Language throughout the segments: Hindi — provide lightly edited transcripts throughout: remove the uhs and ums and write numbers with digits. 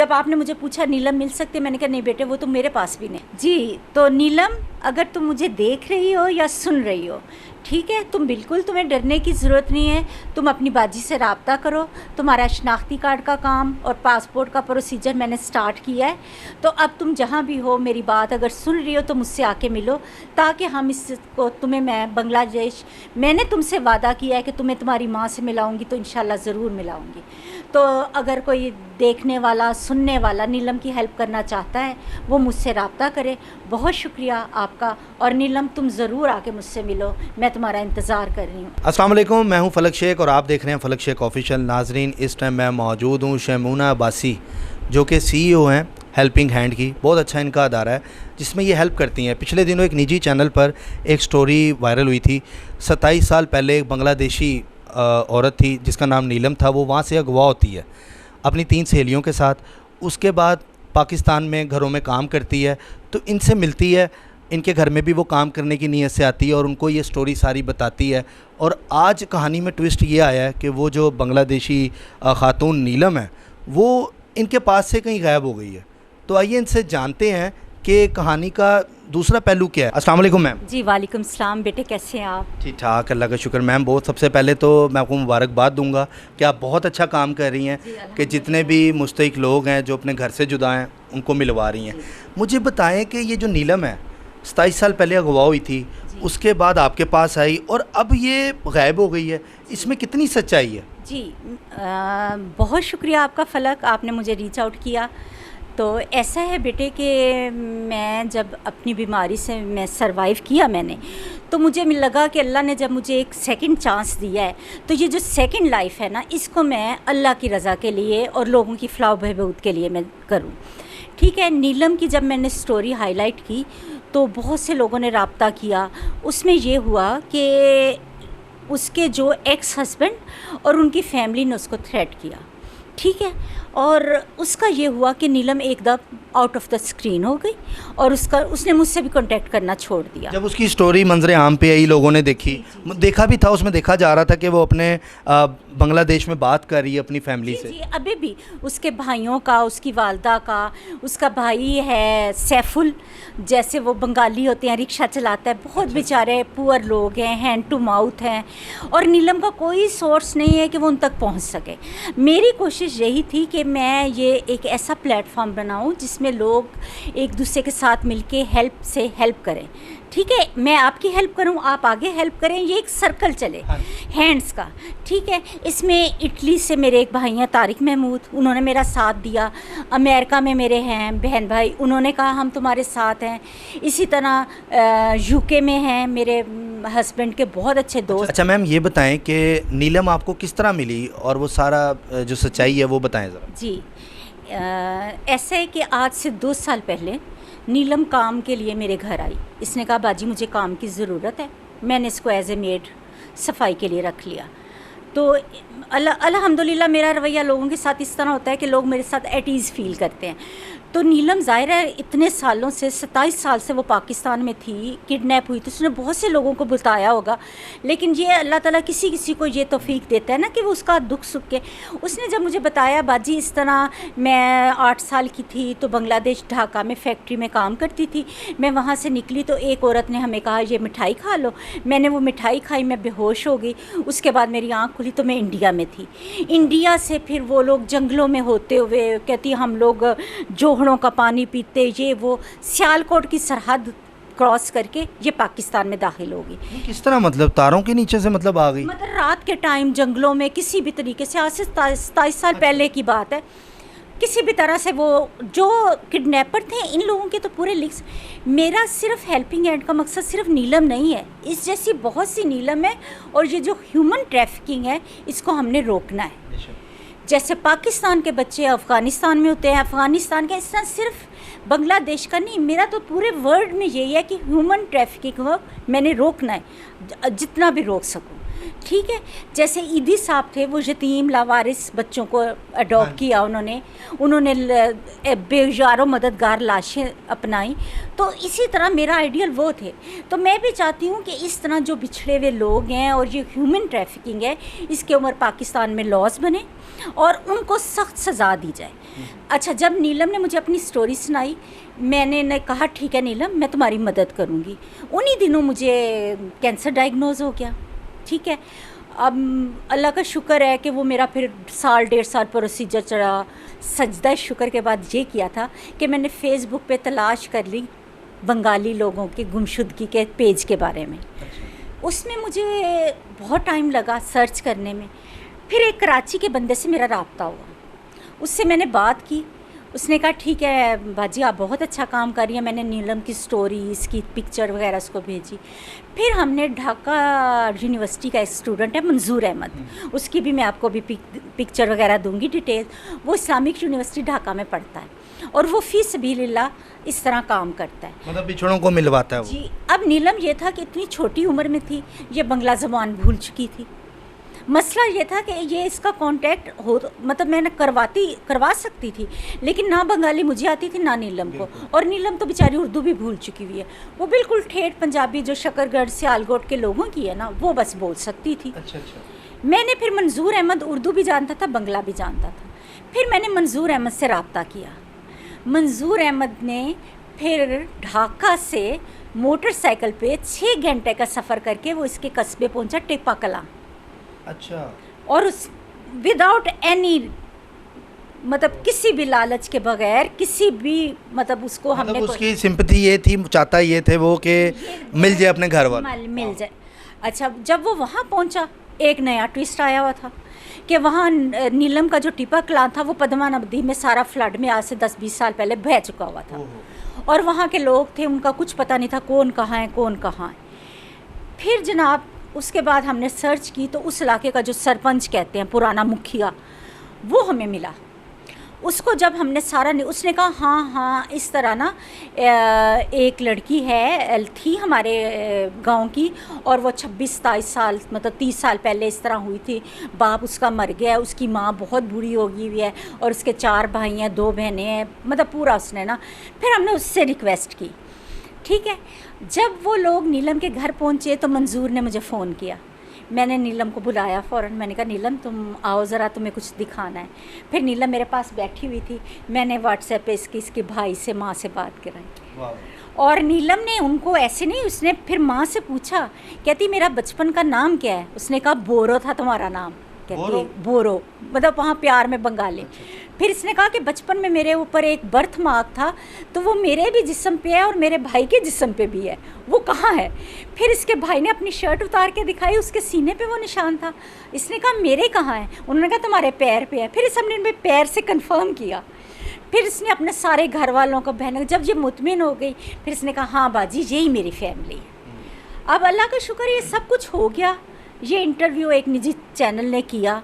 जब आपने मुझे पूछा नीलम मिल सकती है, मैंने कहा नहीं बेटे वो तो मेरे पास भी नहीं। जी तो नीलम, अगर तुम मुझे देख रही हो या सुन रही हो, ठीक है, तुम्हें डरने की ज़रूरत नहीं है। तुम अपनी बाजी से रब्ता करो। तुम्हारा शनाख्ती कार्ड का काम और पासपोर्ट का प्रोसीजर मैंने स्टार्ट किया है। तो अब तुम जहाँ भी हो, मेरी बात अगर सुन रही हो तो मुझसे आके मिलो, ताकि हम इसको मैं बांग्लादेश, मैंने तुमसे वादा किया है कि तुम्हें तुम्हारी माँ से मिलाऊंगी, तो इंशाल्लाह ज़रूर मिलाऊंगी। तो अगर कोई देखने वाला सुनने वाला नीलम की हेल्प करना चाहता है, वो मुझसे रब्ता करे। बहुत शुक्रिया आपका। और नीलम तुम ज़रूर आके मुझसे मिलो, मैं तुम्हारा इंतज़ार कर रही हूँ। अस्सलाम वालेकुम, मैं हूं फलक शेख और आप देख रहे हैं फलक शेख ऑफिशियल। नाजरीन, इस टाइम मैं मौजूद हूं शमूना अब्बासी, जो कि CEO हैं हेल्पिंग हैंड की। बहुत अच्छा इनका अदारा है जिसमें ये हेल्प करती हैं। पिछले दिनों एक निजी चैनल पर एक स्टोरी वायरल हुई थी। 27 साल पहले एक बांग्लादेशी औरत थी जिसका नाम नीलम था। वो वहाँ से अगवा होती है अपनी 3 सहेलियों के साथ। उसके बाद पाकिस्तान में घरों में काम करती है, तो इनसे मिलती है। इनके घर में भी वो काम करने की नीयत से आती है और उनको ये स्टोरी सारी बताती है। और आज कहानी में ट्विस्ट ये आया है कि वो जो बांग्लादेशी खातून नीलम है, वो इनके पास से कहीं गायब हो गई है। तो आइए इनसे जानते हैं कि कहानी का दूसरा पहलू क्या है। अस्सलाम वालेकुम मैम। जी वालेकुम सलाम बेटे, कैसे हैं आप? ठीक ठाक, अल्लाह का शुक्र मैम। बहुत सबसे पहले तो मैं आपको मुबारकबाद दूंगा कि आप बहुत अच्छा काम कर रही हैं कि जितने भी मुस्तहिक लोग हैं जो अपने घर से जुदा हैं उनको मिलवा रही हैं। मुझे बताएं कि ये जो नीलम है 27 साल पहले अगवा हुई थी, उसके बाद आपके पास आई और अब ये गायब हो गई है, इसमें कितनी सच्चाई है? जी बहुत शुक्रिया आपका फलक, आपने मुझे रीच आउट किया। तो ऐसा है बेटे कि मैं जब अपनी बीमारी से मैं सरवाइव किया मैंने, तो मुझे लगा कि अल्लाह ने जब मुझे एक सेकंड चांस दिया है, तो ये जो सेकंड लाइफ है ना, इसको मैं अल्लाह की रज़ा के लिए और लोगों की फलाह बहबूद के लिए मैं करूं। ठीक है, नीलम की जब मैंने स्टोरी हाईलाइट की तो बहुत से लोगों ने रब्ता किया। उसमें ये हुआ कि उसके जो एक्स हस्बैंड और उनकी फैमिली ने उसको थ्रेट किया। ठीक है, और उसका ये हुआ कि नीलम एकदम आउट ऑफ द स्क्रीन हो गई और उसने मुझसे भी कांटेक्ट करना छोड़ दिया। जब उसकी स्टोरी मंजरे आम पे आई, लोगों ने देखा भी था, उसमें देखा जा रहा था कि वो अपने बांग्लादेश में बात कर रही है अपनी फैमिली से। जी अभी भी उसके भाइयों का, उसकी वालदा का, उसका भाई है सैफुल, जैसे वो बंगाली होते हैं, रिक्शा चलाता है। बहुत बेचारे पुअर लोग हैं, हैंड टू माउथ हैं, और नीलम का कोई सोर्स नहीं है कि वो उन तक पहुंच सके। मेरी कोशिश यही थी कि मैं ये एक ऐसा प्लेटफॉर्म बनाऊं जिसमें लोग एक दूसरे के साथ मिलके हेल्प करें। ठीक है, मैं आपकी हेल्प करूं, आप आगे हेल्प करें, ये एक सर्कल चले हैंड्स का। ठीक है, इसमें इटली से मेरे एक भाई हैं तारिक महमूद, उन्होंने मेरा साथ दिया। अमेरिका में मेरे हैं बहन भाई, उन्होंने कहा हम तुम्हारे साथ हैं। इसी तरह UK में हैं मेरे हस्बैंड के बहुत अच्छे दोस्त। अच्छा मैम, ये बताएं कि नीलम आपको किस तरह मिली और वो सारा जो सच्चाई है वो बताएं ज़रा। जी ऐसा है कि आज से 2 साल पहले नीलम काम के लिए मेरे घर आई। इसने कहा बाजी मुझे काम की ज़रूरत है। मैंने इसको एज ए मेड सफाई के लिए रख लिया। तो अल्हम्दुलिल्लाह मेरा रवैया लोगों के साथ इस तरह होता है कि लोग मेरे साथ एट ईज़ फील करते हैं। तो नीलम ज़ाहिर है इतने सालों से, 27 साल से वो पाकिस्तान में थी, किडनैप हुई, तो उसने बहुत से लोगों को बताया होगा। लेकिन ये अल्लाह ताला किसी किसी को ये तौफीक देता है ना कि वो उसका दुख सुख के। उसने जब मुझे बताया बाजी इस तरह, मैं 8 साल की थी तो बांग्लादेश ढाका में फैक्ट्री में काम करती थी। मैं वहाँ से निकली तो एक औरत ने हमें कहा ये मिठाई खा लो। मैंने वो मिठाई खाई, मैं बेहोश हो गई। उसके बाद मेरी आँख खुली तो मैं इंडिया में थी। इंडिया से फिर वो लोग जंगलों में होते हुए कहती हम लोग जोहड़ों का पानी पीते, ये वो सियालकोट की सरहद क्रॉस करके ये पाकिस्तान में दाखिल होगी। किस तरह, मतलब तारों के नीचे से मतलब आ गई? मतलब रात के टाइम जंगलों में किसी भी तरीके से, आज से 27 साल पहले की बात है, किसी भी तरह से वो जो किडनैपर थे इन लोगों के तो पूरे लिस्ट। मेरा सिर्फ हेल्पिंग हैंड का मकसद सिर्फ नीलम नहीं है, इस जैसी बहुत सी नीलम है। और ये जो ह्यूमन ट्रैफिकिंग है इसको हमने रोकना है। जैसे पाकिस्तान के बच्चे अफ़गानिस्तान में होते हैं, अफ़गानिस्तान के, इस तरह सिर्फ बांग्लादेश का नहीं, मेरा तो पूरे वर्ल्ड में यही है कि ह्यूमन ट्रैफिकिंग को मैंने रोकना है, जितना भी रोक सकूं। ठीक है। जैसे ईदी साहब थे, वो यतीम लावारिस बच्चों को अडॉप्ट किया उन्होंने बेजारो मददगार लाशें अपनाई। तो इसी तरह मेरा आइडियल वो थे। तो मैं भी चाहती हूँ कि इस तरह जो बिछड़े हुए लोग हैं और ये ह्यूमन ट्रैफिकिंग है, इसके ऊपर पाकिस्तान में लॉज बने और उनको सख्त सज़ा दी जाए। अच्छा, जब नीलम ने मुझे अपनी स्टोरी सुनाई, मैंने कहा ठीक है नीलम, मैं तुम्हारी मदद करूँगी। उन्हीं दिनों मुझे कैंसर डायग्नोज हो गया। ठीक है, अब अल्लाह का शुक्र है कि वो मेरा फिर साल 1.5 साल प्रोसीजर चला। सजदा शुक्र के बाद ये किया था कि मैंने फ़ेसबुक पे तलाश कर ली बंगाली लोगों के गुमशुदगी के पेज के बारे में। उसमें मुझे बहुत टाइम लगा सर्च करने में। फिर एक कराची के बंदे से मेरा राब्ता हुआ, उससे मैंने बात की। उसने कहा ठीक है बाजी, आप बहुत अच्छा काम कर रही हैं। मैंने नीलम की स्टोरी, इसकी पिक्चर वगैरह उसको भेजी। फिर हमने ढाका यूनिवर्सिटी का एक स्टूडेंट है मंजूर अहमद, उसकी भी मैं आपको भी पिक्चर वगैरह दूंगी डिटेल। वो इस्लामिक यूनिवर्सिटी ढाका में पढ़ता है और वो फ़ी सबीलिल्लाह इस तरह काम करता है, मतलब बिछड़ों को मिलवाता है वो। जी। अब नीलम ये था कि इतनी छोटी उम्र में थी, ये बंगला ज़बान भूल चुकी थी। मसला ये था कि ये इसका कांटेक्ट हो, मतलब मैंने करवा सकती थी, लेकिन ना बंगाली मुझे आती थी ना नीलम को। और नीलम तो बेचारी उर्दू भी भूल चुकी हुई है। वो बिल्कुल ठेठ पंजाबी जो शकरगढ़ सियालकोट के लोगों की है ना, वो बस बोल सकती थी। अच्छा अच्छा। मैंने फिर मंजूर अहमद उर्दू भी जानता था, बंगला भी जानता था। फिर मैंने मंजूर अहमद से रब्ता किया। मंजूर अहमद ने फिर ढाका से मोटरसाइकिल पे 6 घंटे का सफ़र करके वो इसके कस्बे पहुंचा, टिप्पा कलां। अच्छा। और उस विदाउट एनी, मतलब किसी भी लालच के बगैर, किसी भी मतलब उसको मतलब हमने उसकी सिंपैथी ये थी, चाहता ये थे वो कि मिल जाए अपने घर वाले, मिल जाए। अच्छा, जब वो वहाँ पहुँचा, एक नया ट्विस्ट आया हुआ था कि वहाँ नीलम का जो टिप्पा कलां था वो पद्मा नदी में सारा फ्लड में आज से 10-20 साल पहले बह चुका हुआ था। और वहाँ के लोग थे, उनका कुछ पता नहीं था कौन कहाँ है कौन कहाँ है। फिर जनाब उसके बाद हमने सर्च की तो उस इलाके का जो सरपंच कहते हैं, पुराना मुखिया, वो हमें मिला। उसको जब हमने सारा, उसने कहा हाँ इस तरह ना एक लड़की थी हमारे गांव की, और वो 26-27 साल, मतलब 30 साल पहले इस तरह हुई थी। बाप उसका मर गया, उसकी माँ बहुत बूढ़ी हो गई हुई है और उसके 4 भाई हैं, 2 बहनें हैं, मतलब पूरा उसने ना। फिर हमने उससे रिक्वेस्ट की। ठीक है, जब वो लोग नीलम के घर पहुँचे तो मंजूर ने मुझे फ़ोन किया। मैंने नीलम को बुलाया फ़ौरन। मैंने कहा नीलम तुम आओ ज़रा, तुम्हें कुछ दिखाना है। फिर नीलम मेरे पास बैठी हुई थी। मैंने व्हाट्सएप पे इसके भाई से, माँ से बात कराई। और नीलम ने उनको ऐसे नहीं, उसने फिर माँ से पूछा, कहती मेरा बचपन का नाम क्या है? उसने कहा बोरो था तुम्हारा नाम। कहती बोरो, मतलब वहाँ प्यार में बंगाली। फिर इसने कहा कि बचपन में मेरे ऊपर एक बर्थ मार्क था, तो वो मेरे भी जिस्म पे है और मेरे भाई के जिस्म पे भी है, वो कहाँ है? फिर इसके भाई ने अपनी शर्ट उतार के दिखाई, उसके सीने पे वो निशान था। इसने कहा मेरे कहाँ है? उन्होंने कहा तुम्हारे पैर पे है। फिर इस हमने पैर से कंफर्म किया। फिर इसने अपने सारे घर वालों को, बहनों, जब ये मुतमिन हो गई, फिर इसने कहा हाँ बाजी यही मेरी फैमिली है। अब अल्लाह का शुक्र ये सब कुछ हो गया। ये इंटरव्यू एक निजी चैनल ने किया,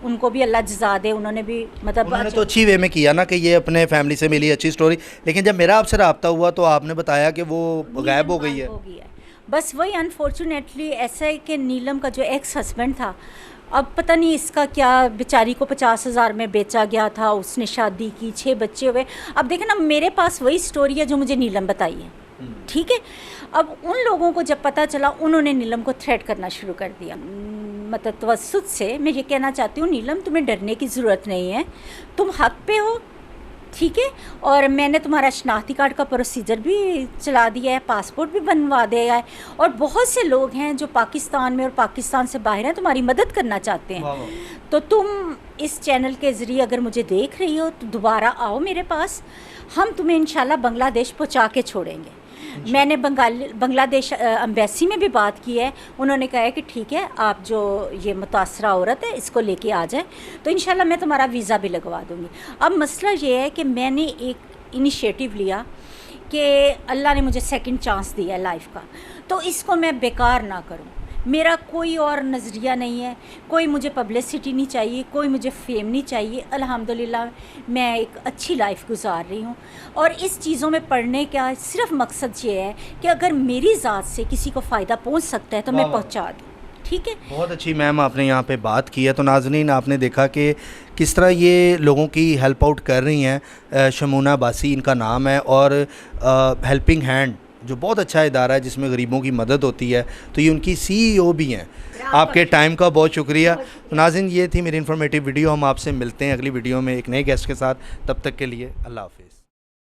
उनको भी अल्लाह जज़ा दे, उन्होंने भी मतलब उन्होंने तो अच्छी वे में किया ना कि ये अपने फैमिली से मिली, अच्छी स्टोरी। लेकिन जब मेरा आपसे रब्ता हुआ तो आपने बताया कि वो गायब हो गई है। बस वही अनफॉर्चुनेटली ऐसा है कि नीलम का जो एक्स हस्बैंड था, अब पता नहीं इसका क्या, बेचारी को 50,000 में बेचा गया था, उसने शादी की, 6 बच्चे हुए। अब देखें ना, मेरे पास वही स्टोरी है जो मुझे नीलम बताई है। ठीक है, अब उन लोगों को जब पता चला, उन्होंने नीलम को थ्रेट करना शुरू कर दिया। मतलब तवस्सुत से मैं ये कहना चाहती हूँ, नीलम तुम्हें डरने की ज़रूरत नहीं है, तुम हक पे हो। ठीक है, और मैंने तुम्हारा शनाख्ती कार्ड का प्रोसीजर भी चला दिया है, पासपोर्ट भी बनवा दिया है, और बहुत से लोग हैं जो पाकिस्तान में और पाकिस्तान से बाहर हैं, तुम्हारी मदद करना चाहते हैं। तो तुम इस चैनल के ज़रिए अगर मुझे देख रही हो तो दोबारा आओ मेरे पास, हम तुम्हें इंशाल्लाह बांग्लादेश पहुँचा के छोड़ेंगे। मैंने बांग्लादेश एम्बेसी में भी बात की है, उन्होंने कहा है कि ठीक है, आप जो ये मुतासरा औरत है इसको लेके आ जाए तो इंशाल्लाह मैं तुम्हारा वीज़ा भी लगवा दूँगी। अब मसला ये है कि मैंने एक इनिशिएटिव लिया कि अल्लाह ने मुझे सेकंड चांस दिया है लाइफ का, तो इसको मैं बेकार ना करूँ। मेरा कोई और नज़रिया नहीं है, कोई मुझे पब्लिसिटी नहीं चाहिए, कोई मुझे फेम नहीं चाहिए। अल्हम्दुलिल्लाह मैं एक अच्छी लाइफ गुजार रही हूँ, और इस चीज़ों में पढ़ने का सिर्फ मकसद ये है कि अगर मेरी ज़ात से किसी को फ़ायदा पहुँच सकता है तो मैं पहुँचा दूँ। ठीक है। बहुत अच्छी मैम आपने यहाँ पे बात की है। तो नाज़रीन आपने देखा कि किस तरह ये लोगों की हेल्प आउट कर रही हैं। शमूना बासी इनका नाम है, और हेल्पिंग हैंड जो बहुत अच्छा इदारा है जिसमें गरीबों की मदद होती है, तो ये उनकी CEO भी हैं। आपके टाइम का बहुत शुक्रिया। तो नाज़रीन ये थी मेरी इन्फॉर्मेटिव वीडियो। हम आपसे मिलते हैं अगली वीडियो में एक नए गेस्ट के साथ। तब तक के लिए अल्लाह हाफ़िज़।